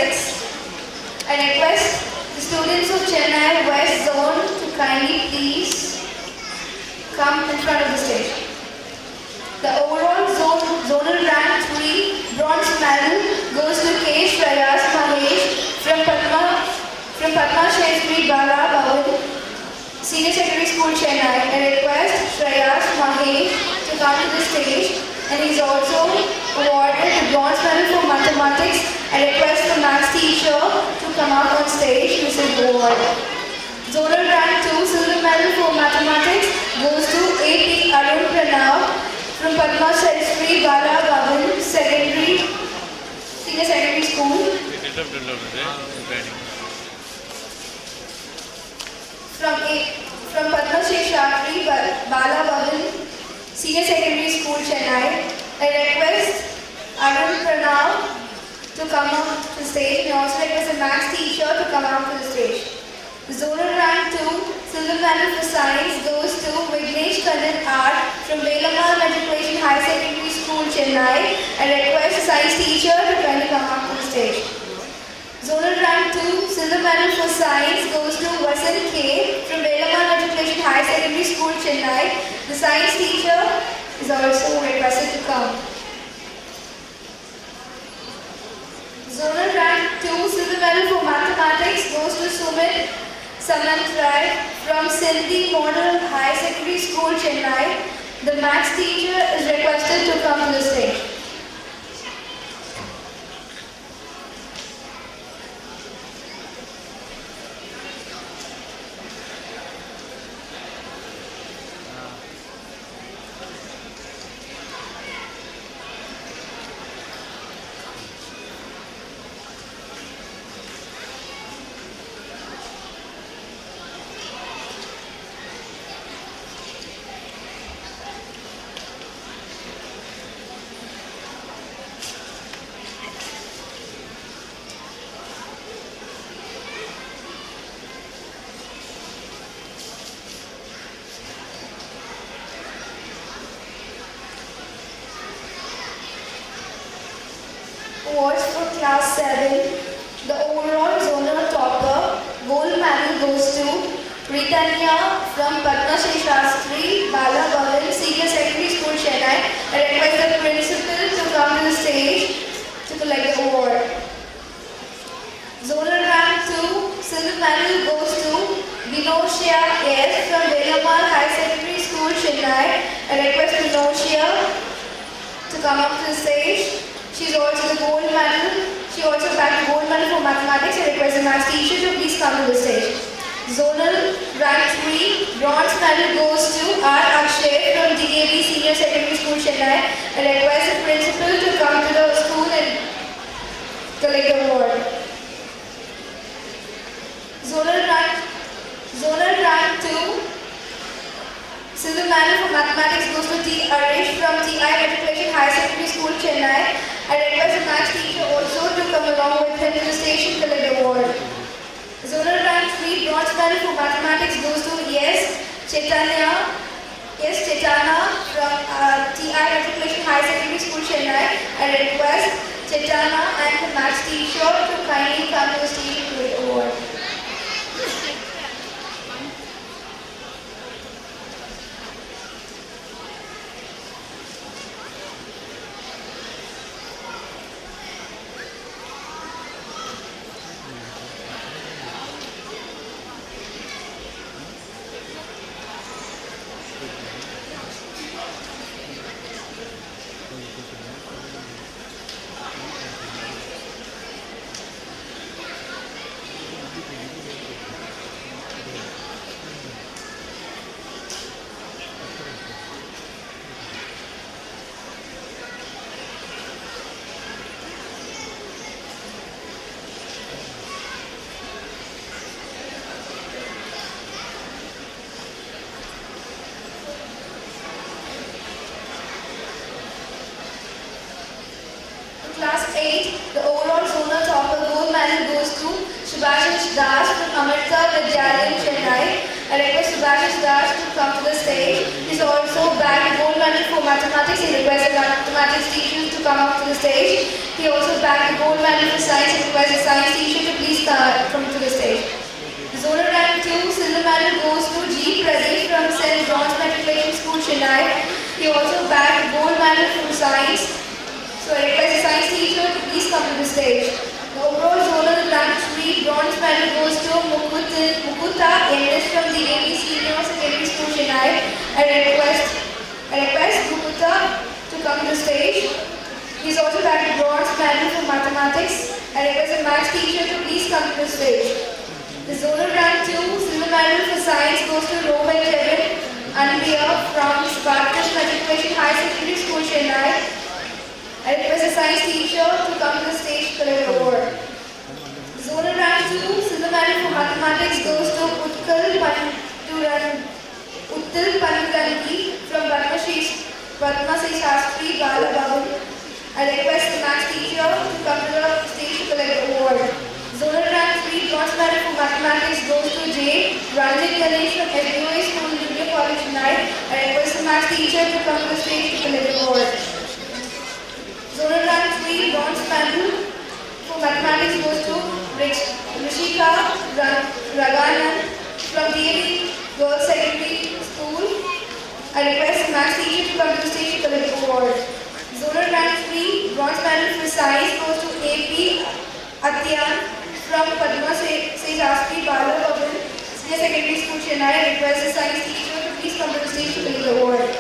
6. I request the students of Chennai West Zone to kindly please come in front of the stage. The overall zonal rank 3 bronze medal goes to K. Shreyas Mahesh from Padma Shri Bala Bhavan, Senior Secondary School, Chennai. I request Shreyas Mahesh to come to the stage, and he is also awarded the bronze medal for mathematics. I request the maths teacher to come up on stage to receive the award. Zonal rank 2 silver medal for mathematics goes to A.P. Arun Pranav from Padma Shri Bala Bhavan Senior Secondary School. From Padma Shri Bala Bhavan Senior Secondary School, Chennai. I request Arun Pranav to come up to the stage, and also request the maths teacher to come up to the stage. The zonal rank 2 silver medal for science goes to Vignesh Kannan Art from Velamal Matriculation High Secondary School, Chennai. I request the science teacher to kindly come up to the stage. Zonal rank 2 silver medal for science goes to Vasant K from Velamal Matriculation High Secondary School, Chennai. The science teacher is also requested to come. Zonal rank 2 silver medal for mathematics goes to Sumit Samantrai from Sindhi Model High Secondary School, Chennai. The maths teacher is requested to come to the stage. Awards for Class 7. The overall zonal topper gold medal goes to Ritanya from Padma Shri Shastri Bala Bhavan Senior Secondary School, Chennai. I request the principal to come to the stage to collect the award. Zonal rank 2 silver medal goes to Vinoshia S from Velamal High Secondary School, Chennai. I request Vinoshia to come up to the stage. She is also the gold medal. She also bagged the gold medal for mathematics. I request the maths teacher to please come to the stage. Zonal rank 3 bronze medal goes to R. Akshay from DAV Senior Secondary School, Chennai. I request the principal to come to the school and collect the award. Zonal rank 2 silver medal for mathematics goes to T. Arish from TI Matriculation High Secondary School, Chennai. I request the maths teacher also to come along with him to the station to collect the award. Zonal rank 3 bronze medal for mathematics goes to Chaitana from TI Matriculation High Secondary School, Chennai. I request Chaitana and the maths teacher to kindly come to the station to collect the award. Class 8, the overall zonal topper gold medal goes to Subhashish Das from Amritsar Vidyalayam, Chennai. I I request Subhashish Das to come to the stage. He's also bagged the gold medal for mathematics. He requests the mathematics teachers to come up to the stage. He also bagged the gold medal for science. He requests the science teacher to please come to the stage. The zonal rank 2 silver medal goes to G. Pradeep from St. John's Matriculation School, Chennai. He also bagged the gold medal for science. So I request the science teacher to please come to the stage. The overall zonal rank 3 bronze medal goes to Mukutta NS from the AP Senior Secondary School, Chennai. I request Mukutta to come to the stage. He's also bagged the bronze medal for mathematics. I request the maths teacher to please come to the stage. The zonal rank 2 silver medal for science goes to Rohit Jevin Anbiya from Spartacus Matriculation High Secondary School, Chennai. I request the science teacher to come to the stage to collect the award. Zonal rank 2 silver medal for mathematics goes to Uttal Panurangi from Padma Shri Shastri Bala Bhavan. I request the maths teacher to come to the stage to collect the award. Zonal rank 3 bronze medal for mathematics goes to J. Ranjit Ganesh from FUA School Junior College, Chennai. I request the maths teacher to come to the stage to collect the award. Zonal rank 3 bronze medal for mathematics goes to Rishika Raganan from DAV Girls Secondary School. I request the maths teacher to come to the stage to collect the award. Zonal rank 3 bronze medal for science goes to AP Atyan from Padma Shastri Bala Bhavan Senior Secondary School, Chennai. I request the science teacher to please come to the stage to collect the award.